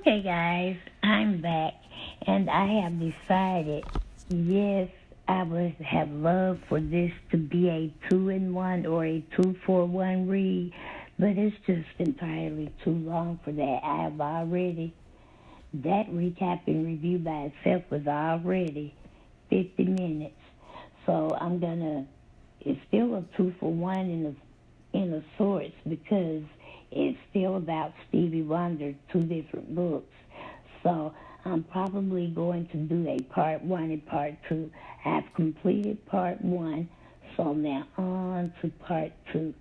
Okay, guys, I'm back, and I have decided, yes, I would have loved for this to be a 2-in-1 or a 2-for-1 read, but it's just entirely too long for that. That recap and review by itself was already 50 minutes, so it's still a 2-for-1 in a sorts because it's still about Stevie Wonder, two different books. So I'm probably going to do a part one and part two. I've completed part one, so now on to part two,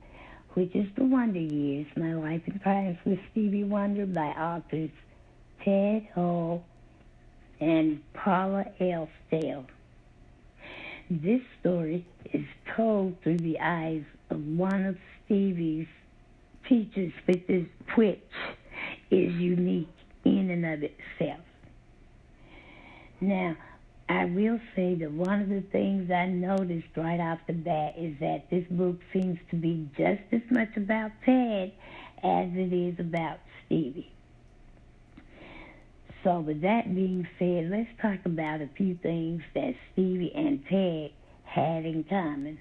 which is The Wonder Years, My Life and Times with Stevie Wonder by authors Ted Hull and Paula Elstell. This story is told through the eyes of one of Stevie's teachers, which is unique in and of itself. Now, I will say that one of the things I noticed right off the bat is that this book seems to be just as much about Ted as it is about Stevie. So with that being said, let's talk about a few things that Stevie and Ted had in common.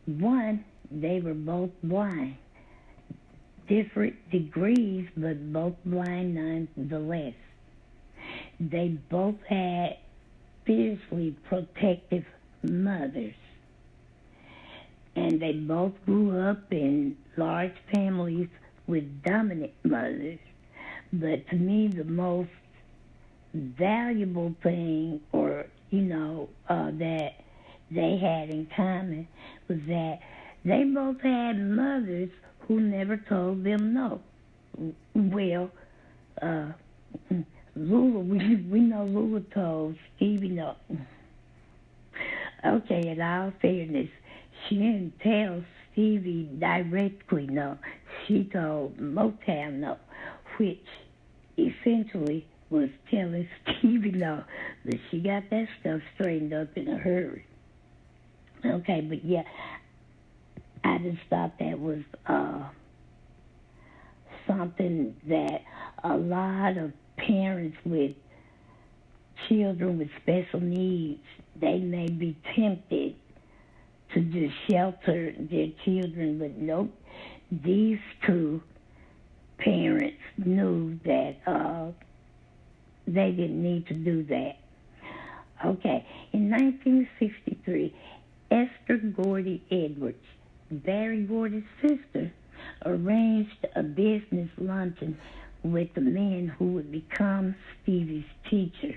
One, they were both blind. Different degrees, but both blind nonetheless. They both had fiercely protective mothers. And they both grew up in large families with dominant mothers. But to me, the most valuable thing, that they had in common was that they both had mothers who never told them no. Well, Lula, we know Lula told Stevie no. Okay, in all fairness, she didn't tell Stevie directly no. She told Motown no, which essentially was telling Stevie no, but she got that stuff straightened up in a hurry. Okay, but yeah, I just thought that was something that a lot of parents with children with special needs, they may be tempted to just shelter their children, but nope, these two parents knew that they didn't need to do that. Okay, in 1963, Esther Gordy Edwards, Barry Gordy's sister, arranged a business luncheon with the man who would become Stevie's teacher,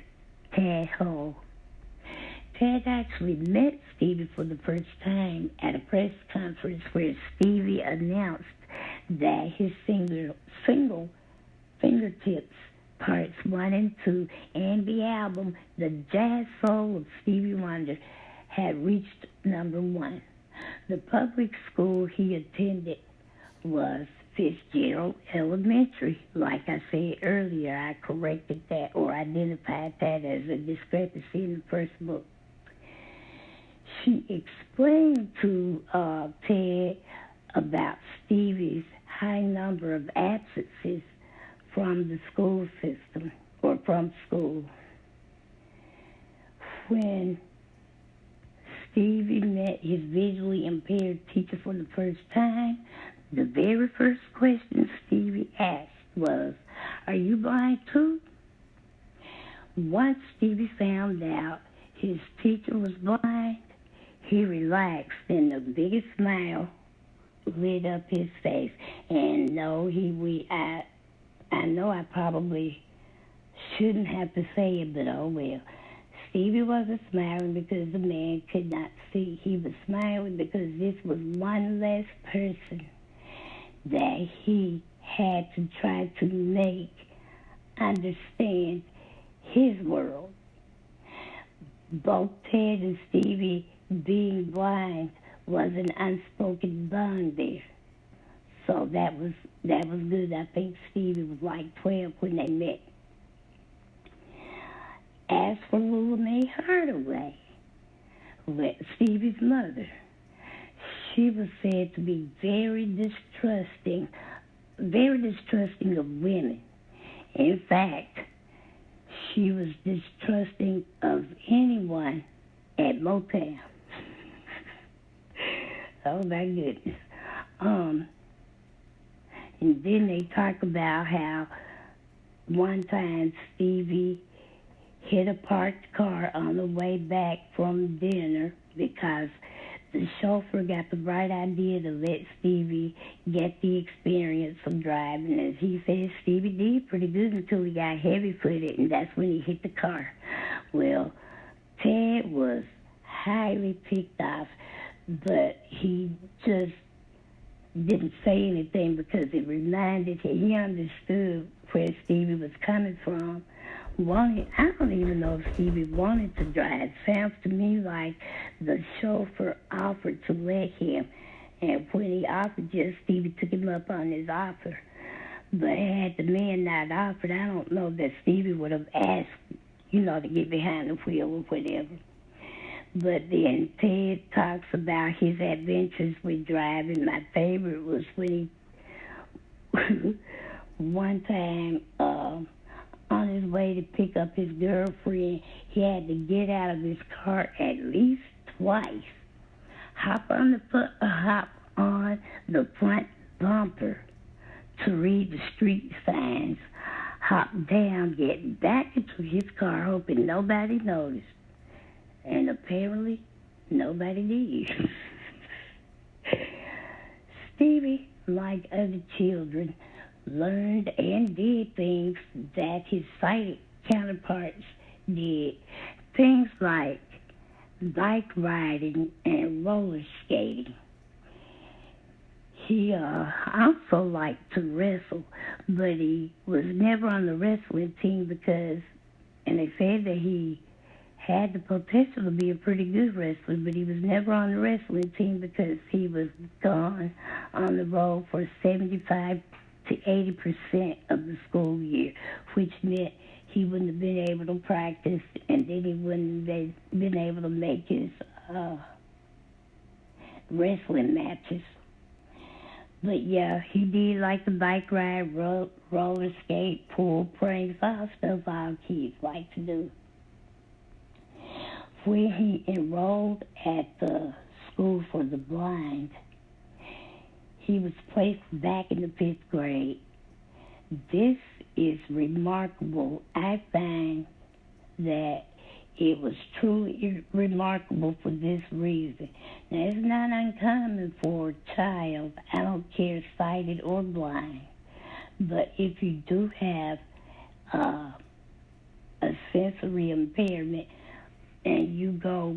Ted Hull. Ted actually met Stevie for the first time at a press conference where Stevie announced that his single Fingertips Parts 1 and 2 and the album The Jazz Soul of Stevie Wonder had reached number 1. The public school he attended was Fitzgerald Elementary. Like I said earlier, I corrected that or identified that as a discrepancy in the first book. She explained to Ted about Stevie's high number of absences from the school system or from school. When Stevie met his visually impaired teacher for the first time, the very first question Stevie asked was, "Are you blind too?" Once Stevie found out his teacher was blind, he relaxed and the biggest smile lit up his face. And no, I know I probably shouldn't have to say it, but oh well. Stevie wasn't smiling because the man could not see. He was smiling because this was one less person that he had to try to make understand his world. Both Ted and Stevie being blind was an unspoken bond there. So that was good. I think Stevie was like 12 when they met. As for Lula Mae Hardaway, Stevie's mother, she was said to be very distrusting of women. In fact, she was distrusting of anyone at Motown. Oh my goodness. And then they talk about how one time Stevie hit a parked car on the way back from dinner because the chauffeur got the bright idea to let Stevie get the experience of driving. As he said, Stevie did pretty good until he got heavy-footed, and that's when he hit the car. Well, Ted was highly ticked off, but he just didn't say anything because it reminded him, he understood where Stevie was coming from. I don't even know if Stevie wanted to drive. Sounds to me like the chauffeur offered to let him, and when he offered, just Stevie took him up on his offer. But had the man not offered, I don't know that Stevie would have asked, to get behind the wheel or whatever. But then Ted talks about his adventures with driving. My favorite was when he, one time, on his way to pick up his girlfriend, he had to get out of his car at least twice, hop on the front bumper to read the street signs, hop down, get back into his car, hoping nobody noticed. And apparently, nobody did. Stevie, like other children, learned and did things that his sighted counterparts did. Things like bike riding and roller skating. He also liked to wrestle, but he was never on the wrestling team because, and they said that he had the potential to be a pretty good wrestler, but he was never on the wrestling team because he was gone on the road for 75 to 80% of the school year, which meant he wouldn't have been able to practice, and then he wouldn't have been able to make his wrestling matches. But yeah, he did like the bike ride, roller skate, pool, pranks, all stuff all kids like to do. When he enrolled at the school for the blind, he was placed back in the 5th grade. This is remarkable. I find that it was truly remarkable for this reason. Now, it's not uncommon for a child, I don't care, sighted or blind, but if you do have a sensory impairment and you go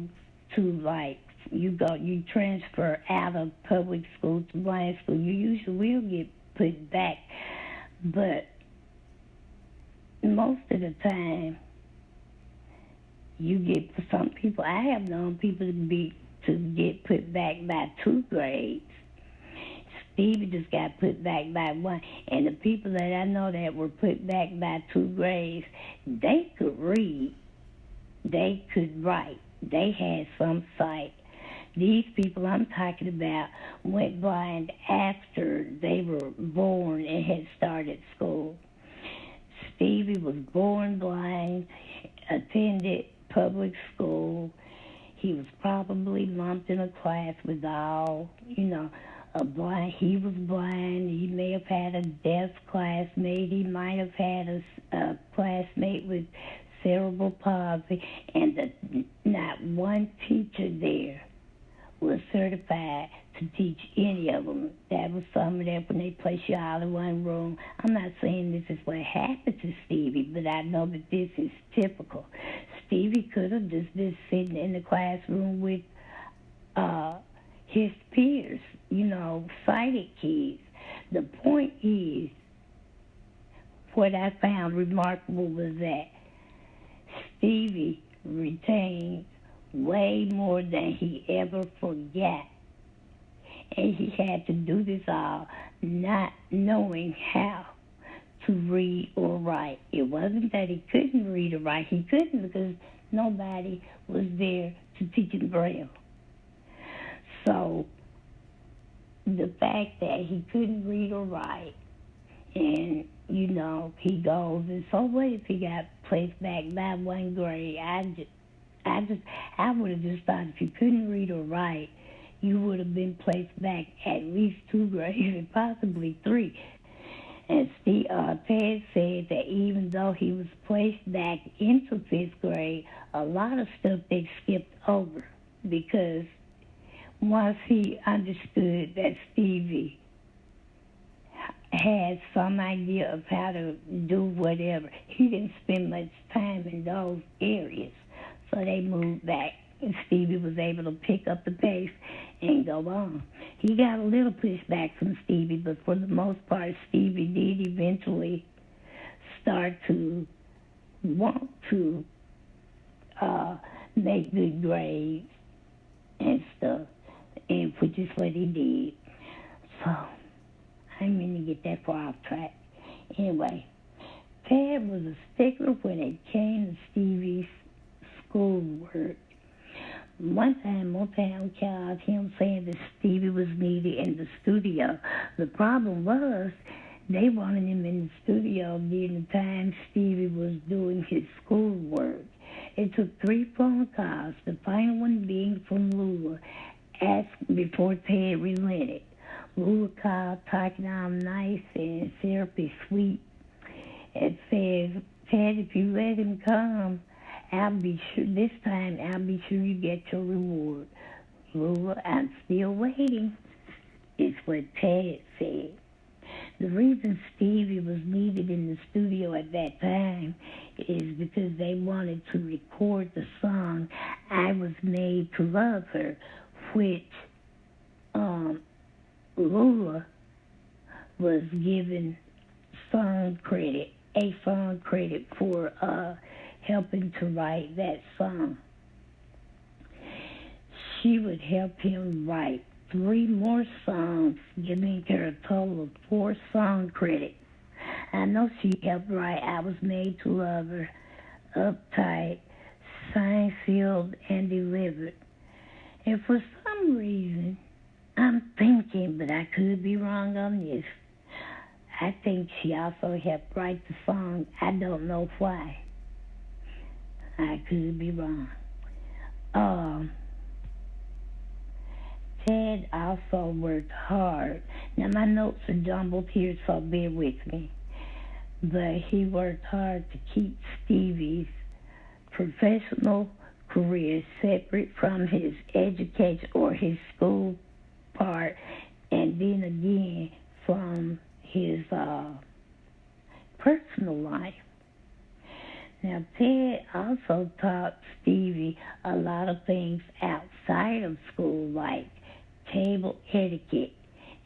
to you transfer out of public school to blind school, you usually will get put back. But most of the time, you get, for some people, I have known people to get put back by 2 grades. Stevie just got put back by 1. And the people that I know that were put back by 2 grades, they could read, they could write, they had some sight. These people I'm talking about went blind after they were born and had started school. Stevie was born blind, attended public school. He was probably lumped in a class with all, a blind. He was blind. He may have had a deaf classmate. He might have had a classmate with cerebral palsy, and not one teacher there was certified to teach any of them. That was some of that when they place you all in one room. I'm not saying this is what happened to Stevie, but I know that this is typical. Stevie could have just been sitting in the classroom with his peers, sighted kids. The point is, what I found remarkable was that Stevie retained way more than he ever forgot. And he had to do this all not knowing how to read or write. It wasn't that he couldn't read or write. He couldn't because nobody was there to teach him Braille. So the fact that he couldn't read or write and, he goes, and so what if he got placed back by one grade? I would have just thought if you couldn't read or write, you would have been placed back at least 2 grades and possibly 3. And Ted said that even though he was placed back into 5th grade, a lot of stuff they skipped over because once he understood that Stevie had some idea of how to do whatever, he didn't spend much time in those areas. So they moved back, and Stevie was able to pick up the pace and go on. He got a little pushback from Stevie, but for the most part, Stevie did eventually start to want to make good grades and stuff, and which is what he did. So I didn't mean to get that far off track. Anyway, Ted was a stickler when it came to Stevie's schoolwork. One time, Motown called him saying that Stevie was needed in the studio. The problem was they wanted him in the studio during the time Stevie was doing his schoolwork. It took 3 phone calls, the final one being from Lula, before Ted relented. Lula called, talking all nice and syrupy sweet, and says, Ted, if you let him come, this time I'll be sure you get your reward. Lula, I'm still waiting, is what Ted said. The reason Stevie was needed in the studio at that time is because they wanted to record the song I Was Made to Love Her, which Lula was given a song credit for helping to write that song. She would help him write 3 more songs, giving her a total of 4 song credits. I know she helped write I Was Made to Love Her, Uptight, Signed, Sealed, and Delivered. And for some reason, I'm thinking, but I could be wrong on this, I think she also helped write the song I Don't Know Why. I could be wrong. Ted also worked hard. Now, my notes are jumbled here, so bear with me. But he worked hard to keep Stevie's professional career separate from his education or his school part, and then again from his personal life. Now, Ted also taught Stevie a lot of things outside of school, like table etiquette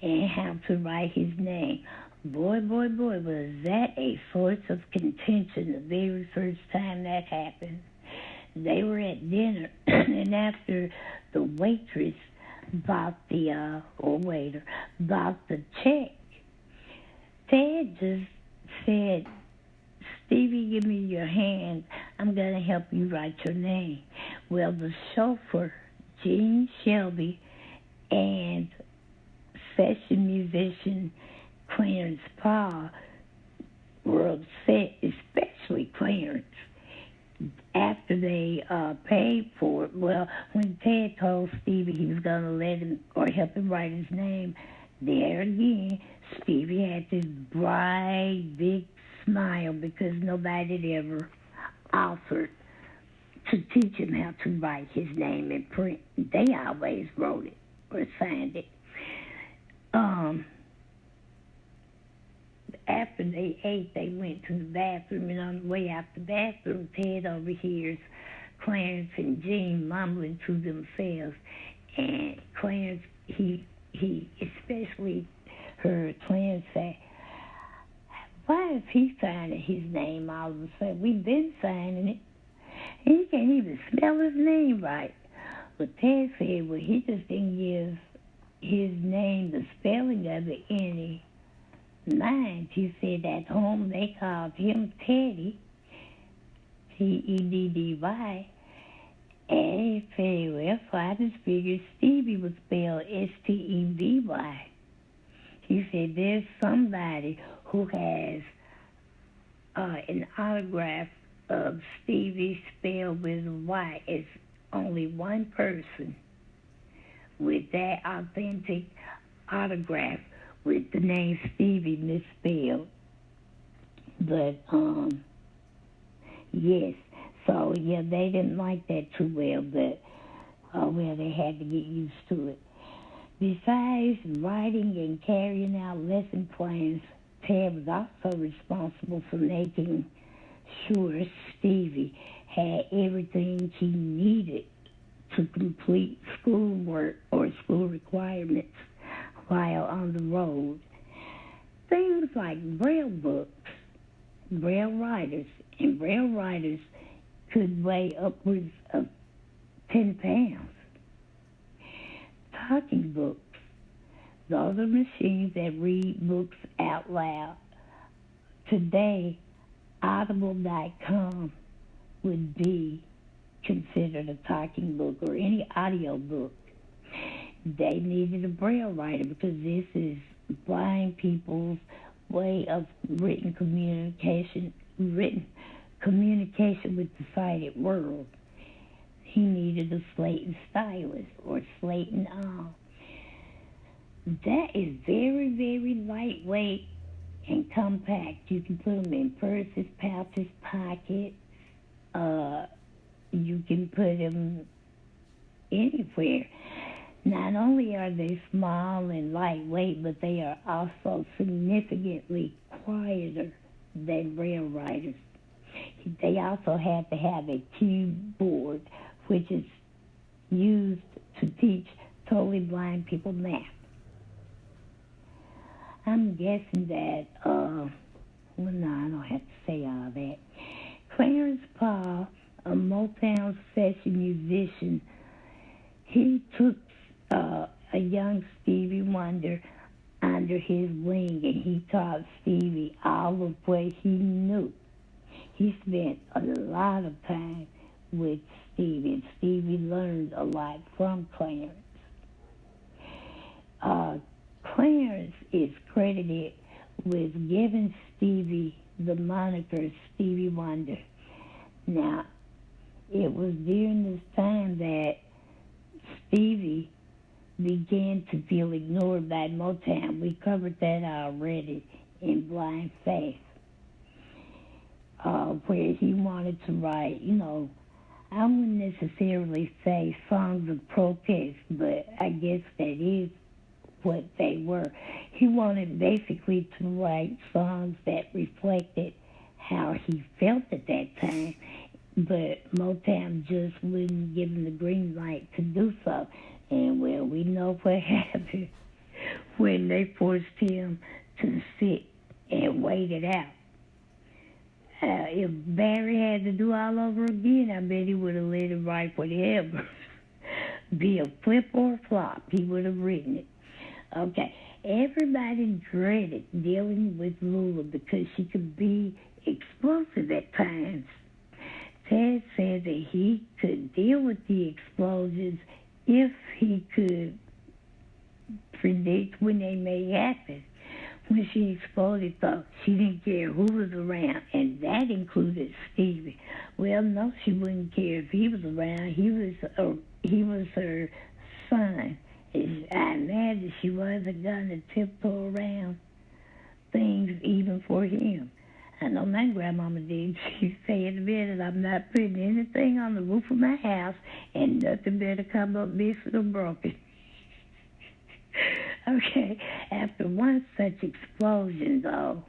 and how to write his name. Boy, was that a source of contention the very first time that happened. They were at dinner, and after the waitress bought bought the check, Ted just said, Stevie, give me your hand. I'm going to help you write your name. Well, the chauffeur, Gene Shelby, and session musician Clarence Paul were upset, especially Clarence, after they paid for it. Well, when Ted told Stevie he was going to let him or help him write his name, there again, Stevie had this bright, big smile because nobody had ever offered to teach him how to write his name in print. They always wrote it or signed it. After they ate, they went to the bathroom, and on the way out the bathroom, Ted overhears Clarence and Gene mumbling to themselves. And Clarence, he especially heard Clarence say, why is he signing his name all of a sudden? We've been signing it. And he can't even spell his name right. But Ted said, well, he just didn't give his name, the spelling of it, any mind. He said at home they called him Teddy, Teddy. And he said, well, so I just figured Stevie would spell Stevy. He said, there's somebody who has an autograph of Stevie spelled with a Y. It's only one person with that authentic autograph with the name Stevie misspelled. But yes, so yeah, they didn't like that too well, but well, they had to get used to it. Besides writing and carrying out lesson plans, Ted was also responsible for making sure Stevie had everything he needed to complete schoolwork or school requirements while on the road. Things like braille books, braille writers, and braille writers could weigh upwards of 10 pounds. Talking books, those are machines that read books out loud. Today, Audible.com would be considered a talking book or any audio book. They needed a braille writer because this is blind people's way of written communication with the sighted world. He needed a slate and stylus or slate and all. That is very, very lightweight and compact. You can put them in purses, pouches, pockets. You can put them anywhere. Not only are they small and lightweight, but they are also significantly quieter than braille writers. They also had to have a keyboard, which is used to teach totally blind people math. I'm guessing that, well, no, I don't have to say all that. Clarence Paul, a Motown session musician, he took a young Stevie Wonder under his wing, and he taught Stevie all of what he knew. He spent a lot of time with Stevie, and Stevie learned a lot from Clarence. Clarence is credited with giving Stevie the moniker Stevie Wonder. Now, it was during this time that Stevie began to feel ignored by Motown. We covered that already in Blind Faith, where he wanted to write, I wouldn't necessarily say songs of protest, but I guess that is what they were. He wanted basically to write songs that reflected how he felt at that time, but Motown just wouldn't give him the green light to do so. And, well, we know what happened when they forced him to sit and wait it out. If Barry had to do all over again, I bet he would have let him write whatever. Be a flip or a flop, he would have written it. Okay, everybody dreaded dealing with Lula because she could be explosive at times. Ted said that he could deal with the explosions if he could predict when they may happen. When she exploded, though, she didn't care who was around, and that included Stevie. Well, no, she wouldn't care if he was around. He was her son. I imagine she wasn't going to tiptoe around things even for him. I know my grandmama did. She'd say in a minute, I'm not putting anything on the roof of my house, and nothing better come up missing or broken. Okay, after one such explosion, though,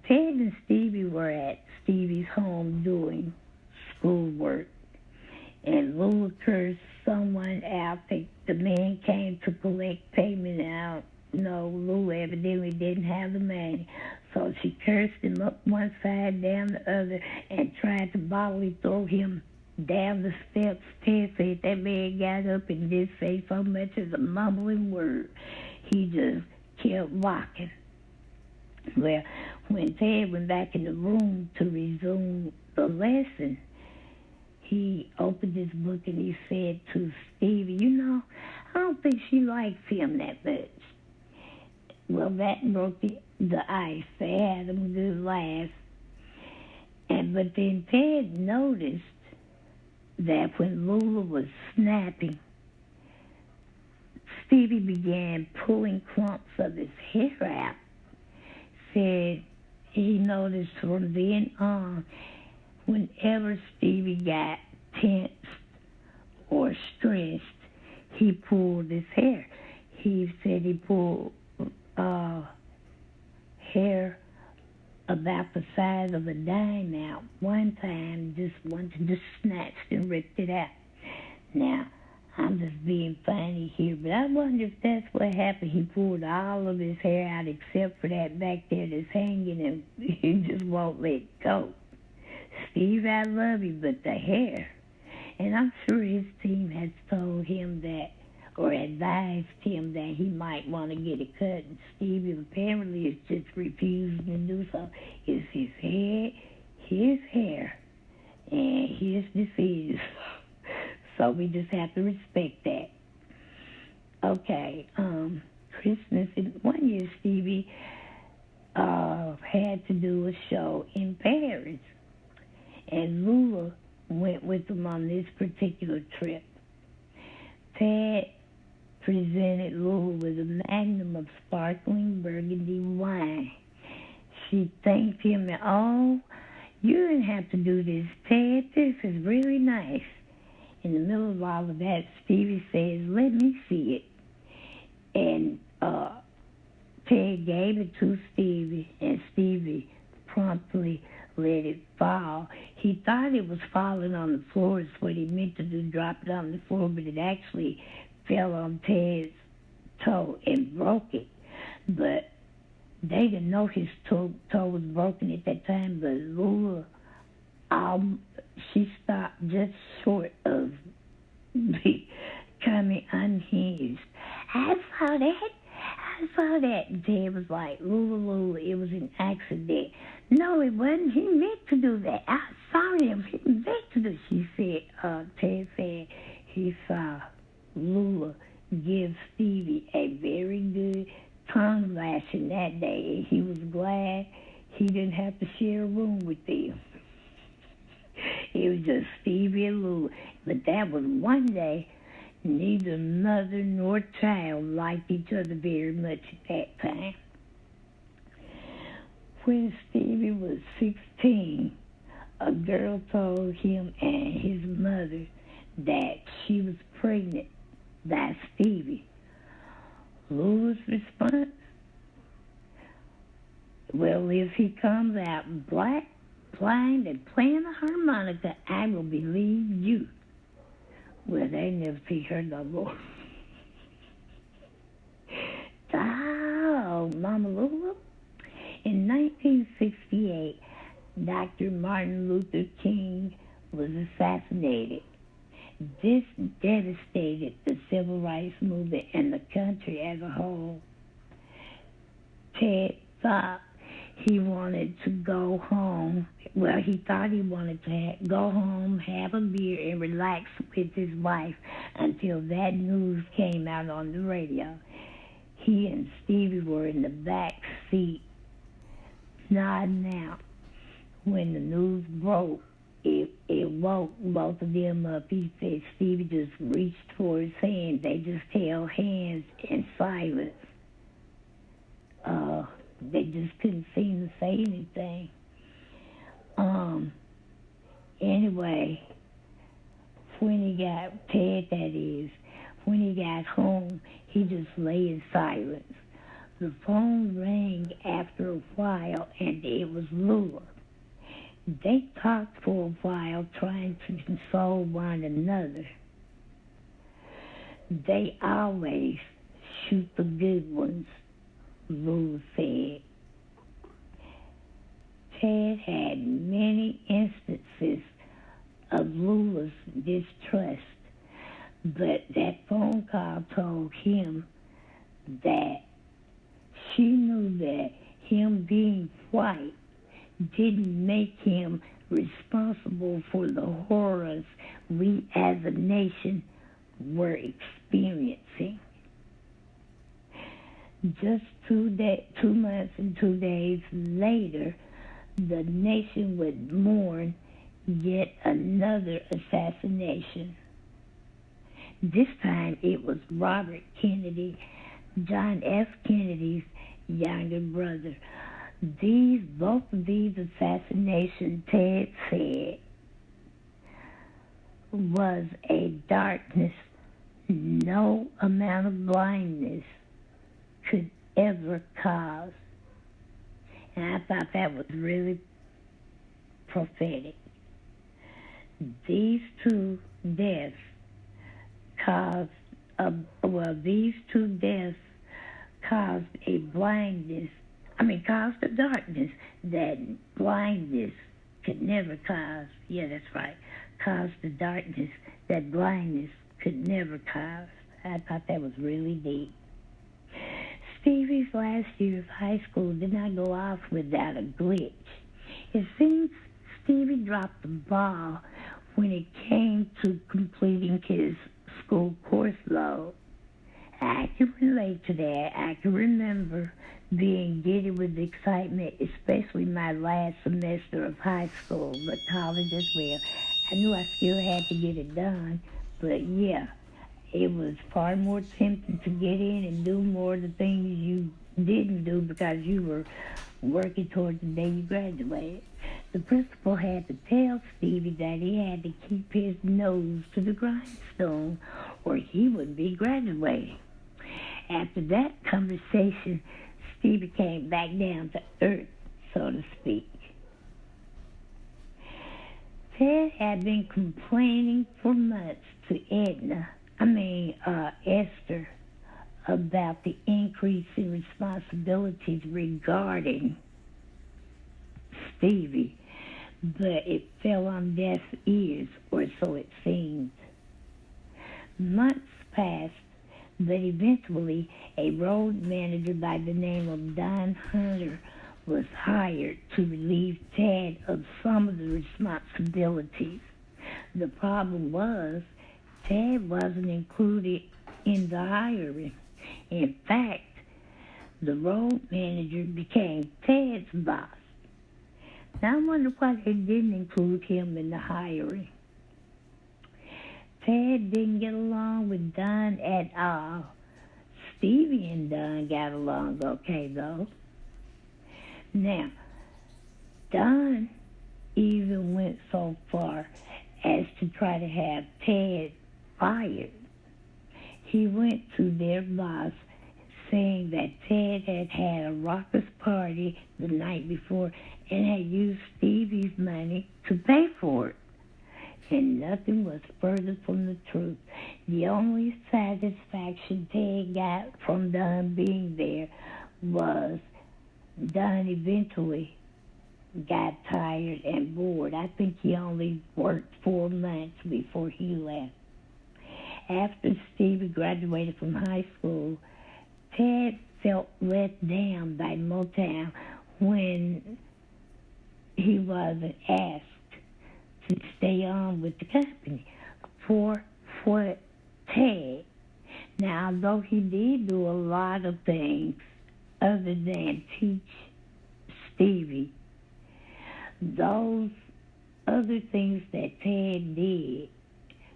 Ted and Stevie were at Stevie's home doing schoolwork, and Lula cursed someone out. The man came to collect payment out. No, Lula evidently didn't have the money, so she cursed him up one side, down the other, and tried to bodily throw him down the steps. Ted said that man got up and didn't say so much as a mumbling word. He just kept walking. Well, when Ted went back in the room to resume the lesson, he opened his book and he said to Stevie, I don't think she likes him that much. Well, that broke the ice. They had a good laugh. But then Ted noticed that when Lula was snapping, Stevie began pulling clumps of his hair out. Said he noticed from then on, whenever Stevie got tensed or stressed, he pulled his hair. He said he pulled hair about the size of a dime out one time, just snatched and ripped it out. Now, I'm just being funny here, but I wonder if that's what happened. He pulled all of his hair out except for that back there that's hanging, and he just won't let go. Steve, I love you, but the hair. And I'm sure his team has told him that, or advised him that he might want to get it cut. And Steve apparently is just refusing to do so. It's his hair, and his decision. So we just have to respect that. Okay, Christmas. One year, Stevie had to do a show in Paris, and Lula went with him on this particular trip. Ted presented Lula with a magnum of sparkling burgundy wine. She thanked him, and, "Oh, you didn't have to do this, Ted. This is really nice." In the middle of all of that, Stevie says, "Let me see it." And Ted gave it to Stevie, and Stevie promptly let it fall. He thought it was falling on the floor, is what he meant to do, drop it on the floor, but it actually fell on Ted's toe and broke it. But they didn't know his toe was broken at that time, but Lula, she stopped just short of becoming unhinged. I saw that. And Ted was like, Lula, it was an accident. No, it wasn't. He meant to do that. I saw him. He meant to do. Ted said he saw Lula give Stevie a very good tongue lashing that day, and he was glad he didn't have to share a room with them. It was just Stevie and Lula. But that was one day neither mother nor child liked each other very much at that time. When Stevie was 16, a girl told him and his mother that she was pregnant by Stevie. Lula's response, "Well, if he comes out black, blind, and playing the harmonica, I will believe you." Well, they never see her no more. Oh, Mama Lula. In 1968, Dr. Martin Luther King was assassinated. This devastated the civil rights movement and the country as a whole. Ted thought he wanted to go home. Well, he thought he wanted to go home, have a beer, and relax with his wife until that news came out on the radio. He and Stevie were in the back seat, nodding out. When the news broke, it woke both of them up. He said Stevie just reached for his hand. They just held hands in silence. They just couldn't seem to say anything. Anyway, when he got home, he just lay in silence. The phone rang after a while, and it was Lula. They talked for a while, trying to console one another. They always shoot the good ones, Lula said. Ted had many instances of Lula's distrust, but that phone call told him that she knew that him being white didn't make him responsible for the horrors we as a nation were experiencing. Just 2 months and 2 days later, the nation would mourn yet another assassination. This time it was Robert Kennedy, John F. Kennedy's younger brother. Both of these assassinations, Ted said, was a darkness no amount of blindness could ever cause. And I thought that was really prophetic. These two deaths caused a darkness that blindness could never cause. Yeah, that's right. Caused the darkness that blindness could never cause. I thought that was really deep. Stevie's last year of high school did not go off without a glitch. It seems Stevie dropped the ball when it came to completing his school course load. I can relate to that. I can remember being giddy with excitement, especially my last semester of high school, but college as well. I knew I still had to get it done, but yeah, it was far more tempting to get in and do more of the things you didn't do because you were working towards the day you graduated. The principal had to tell Stevie that he had to keep his nose to the grindstone or he wouldn't be graduating. After that conversation, Stevie came back down to earth, so to speak. Ted had been complaining for months to Esther, about the increase in responsibilities regarding Stevie, but it fell on deaf ears, or so it seemed. Months passed, but eventually a road manager by the name of Don Hunter was hired to relieve Ted of some of the responsibilities. The problem was Ted wasn't included in the hiring. In fact, the road manager became Ted's boss. Now I wonder why they didn't include him in the hiring. Ted didn't get along with Don at all. Stevie and Don got along okay, though. Now, Don even went so far as to try to have Ted fired. He went to their boss saying that Ted had had a raucous party the night before and had used Stevie's money to pay for it. And nothing was further from the truth. The only satisfaction Ted got from Don being there was Don eventually got tired and bored. I think he only worked 4 months before he left. After Stevie graduated from high school, Ted felt let down by Motown when he wasn't asked to stay on with the company. For Ted. Now, although he did do a lot of things other than teach Stevie, those other things that Ted did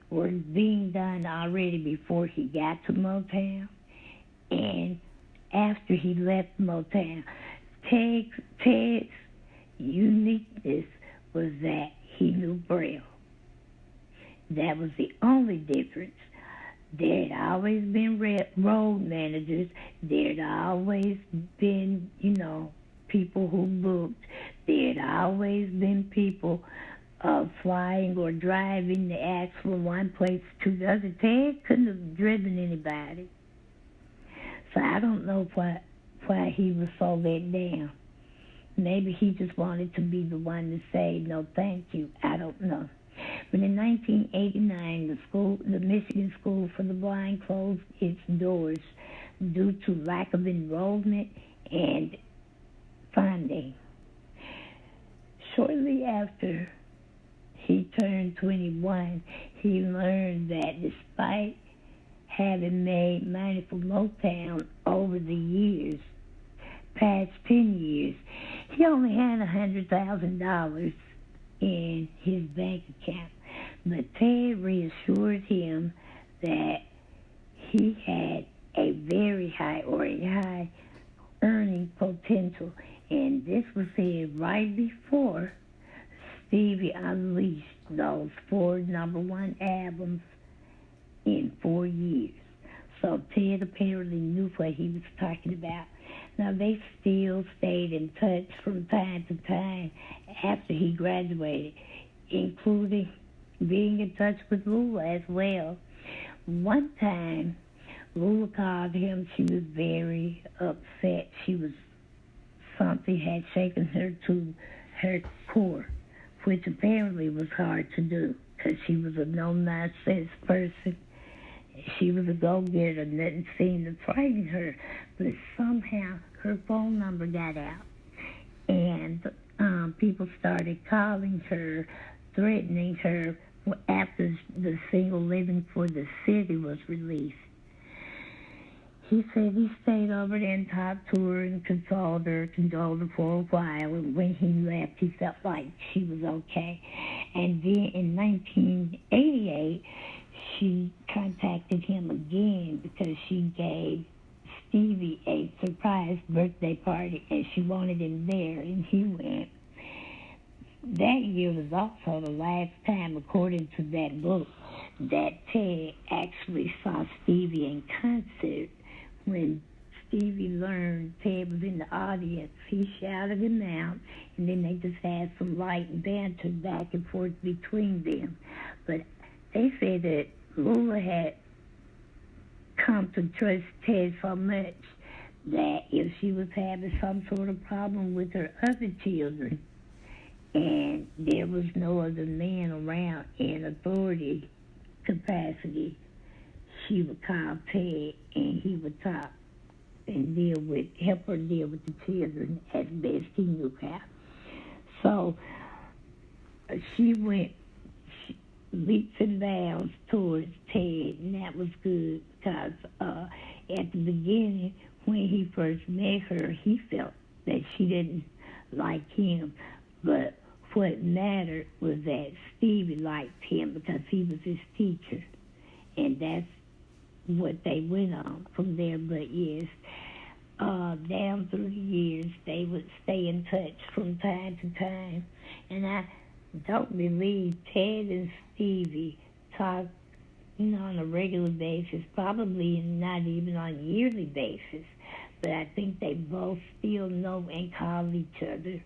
were being done already before he got to Motown and after he left Motown. Ted's uniqueness was that he knew Braille. That was the only difference. There had always been road managers. There had always been, people who booked. There had always been people flying or driving the axe from one place to the other. Ted couldn't have driven anybody. So I don't know why he was so let down. Maybe he just wanted to be the one to say, no, thank you. I don't know. But in 1989, the Michigan School for the Blind closed its doors due to lack of enrollment and funding. Shortly after he turned 21, he learned that despite having made money for Motown over the years, past 10 years, he only had $100,000 in his bank account. But Ted reassured him that he had a very high earning potential. And this was said right before Stevie unleashed those 4 #1 albums in 4 years. So Ted apparently knew what he was talking about. Now, they still stayed in touch from time to time after he graduated, including being in touch with Lula as well. One time, Lula called him. She was very upset. Something had shaken her to her core, which apparently was hard to do because she was a no-nonsense person. She was a go-getter. Nothing seemed to frighten her. But somehow her phone number got out, and people started calling her, threatening her after the single Living for the City was released. He said he stayed over there and talked to her and consoled her for a while. And when he left, he felt like she was okay. And then in 1988, she contacted him again because she gave Stevie a surprise birthday party, and she wanted him there, and he went. That year was also the last time, according to that book, that Ted actually saw Stevie in concert. When Stevie learned Ted was in the audience, he shouted him out, and then they just had some light banter back and forth between them. But they said that Lula had come to trust Ted so much that if she was having some sort of problem with her other children and there was no other man around in authority capacity, she would call Ted and he would talk and help her deal with the children as best he knew how. So she went leaps and bounds towards Ted, and that was good because at the beginning, when he first met her, he felt that she didn't like him. But what mattered was that Stevie liked him because he was his teacher, and that's what they went on from there. But yes, down through the years, they would stay in touch from time to time, and I don't believe Ted and Stevie talk, on a regular basis, probably not even on a yearly basis. But I think they both still know and call each other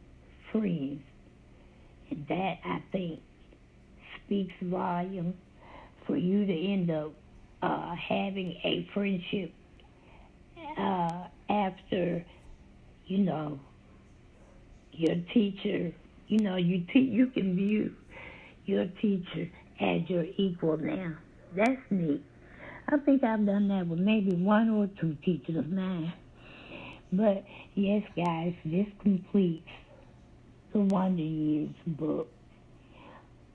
friends. And that, I think, speaks volumes for you to end up having a friendship after, your teacher, you can view your teacher as your equal now. That's neat. I think I've done that with maybe 1 or 2 teachers of mine. But yes, guys, this completes the Wonder Yrs book.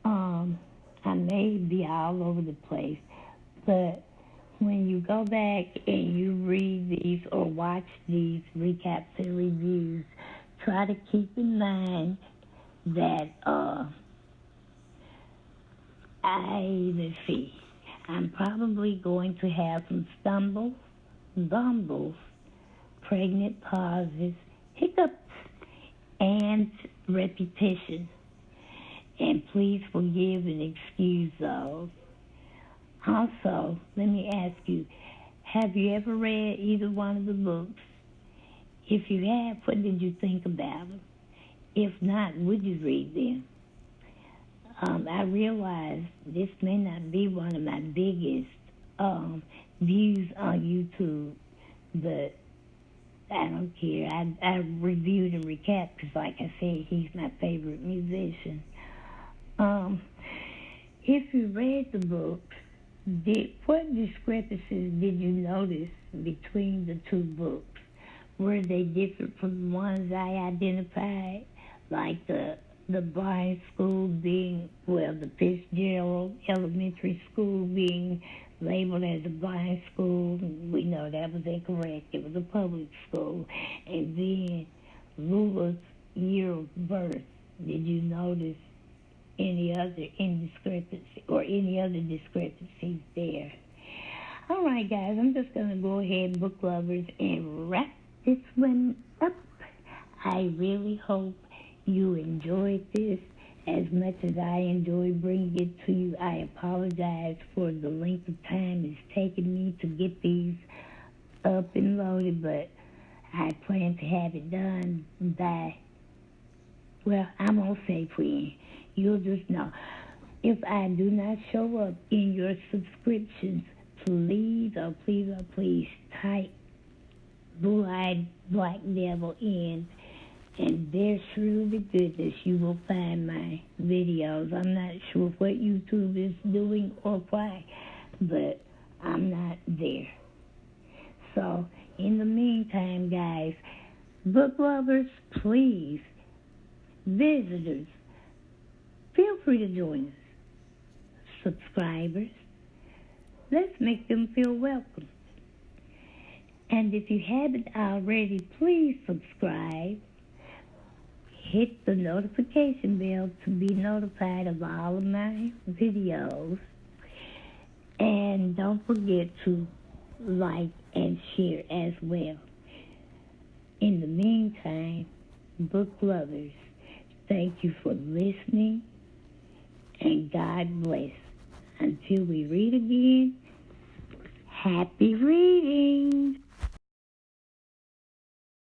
I may be all over the place, but when you go back and you read these or watch these recaps and reviews, try to keep in mind that let's see, I'm probably going to have some stumbles, bumbles, pregnant pauses, hiccups, and repetition. And please forgive and excuse those. Also, let me ask you, have you ever read either one of the books? If you have, what did you think about them? If not, would you read them? I realize this may not be one of my biggest views on YouTube, but I don't care. I reviewed and recapped because, like I said, he's my favorite musician. If you read the books, what discrepancies did you notice between the 2 books? Were they different from the ones I identified, like the Bryan School being, the Fitzgerald Elementary School being labeled as a blind school. We know that was incorrect. It was a public school. And then Lula's year of birth. Did you notice any other indiscrepancy or any other discrepancies there? All right, guys, I'm just going to go ahead, book lovers, and wrap this one up. I really hope you enjoyed this as much as I enjoyed bringing it to you. I apologize for the length of time it's taken me to get these up and loaded, but I plan to have it done by, well, I won't say when. You'll just know. If I do not show up in your subscriptions, please, oh please type Blue-Eyed Black Devil in, and there surely goodness you will find my videos. I'm not sure what YouTube is doing or why, but I'm not there. So, in the meantime, guys, book lovers, please, visitors, feel free to join us. Subscribers, let's make them feel welcome. And if you haven't already, please subscribe. Hit the notification bell to be notified of all of my videos. And don't forget to like and share as well. In the meantime, book lovers, thank you for listening, and God bless. Until we read again, happy reading.